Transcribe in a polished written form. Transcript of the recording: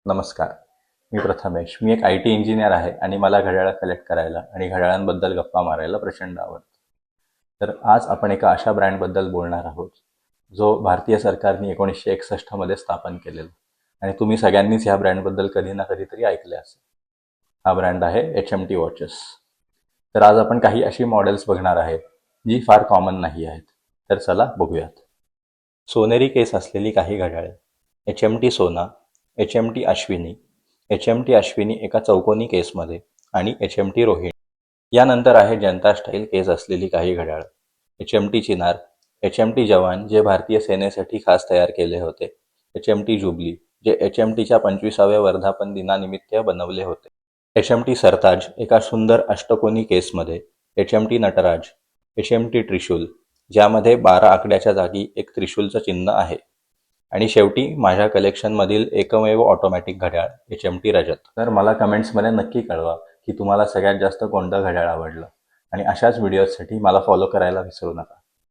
नमस्कार. मी प्रथमेश. मी एक IT engineer आहे आणि मला घड्याळं कलेक्ट करायला आणि घड्याळांबद्दल गप्पा मारायला प्रचंड आवडतं. तर आज आपण एका अशा ब्रँडबद्दल बोलणार आहोत, जो भारतीय सरकारने 1961 मध्ये स्थापन केलेला आणि तुम्ही सगळ्यांनीच ह्या ब्रँडबद्दल कधी ना कधीतरी ऐकले असेल. हा ब्रँड आहे HMT वॉचेस. तर आज आपण काही अशी मॉडेल्स बघणार आहेत, जी फार कॉमन नाही आहेत. तर चला बघूयात. सोनेरी केस असलेली काही घड्याळे. HMT सोना, HMT अश्विनी, HMT अश्विनी एका चौकोनी केसमध्ये आणि HMT रोहिणी. यानंतर आहे जनता स्टाईल केस असलेली काही घड्याळ. HMT चिनार, HMT जवान जे भारतीय सेनेसाठी खास तयार केले होते, HMT जुबली जे HMTच्या 25व्या वर्धापन दिनानिमित्त बनवले होते, HMT सरताज एका सुंदर अष्टकोनी केसमध्ये, HMT नटराज, HMT त्रिशूल ज्यामध्ये 12 आकड्याच्या जागी एक त्रिशूलचं चिन्ह आहे आणि शेवटी माझ्या कलेक्शनमधील एकमेव ऑटोमॅटिक घड्याळ HMT रजत. तर मला कमेंट्समध्ये नक्की कळवा की तुम्हाला सगळ्यात जास्त कोणतं घड्याळ आवडलं आणि अशाच व्हिडिओजसाठी मला फॉलो करायला विसरू नका.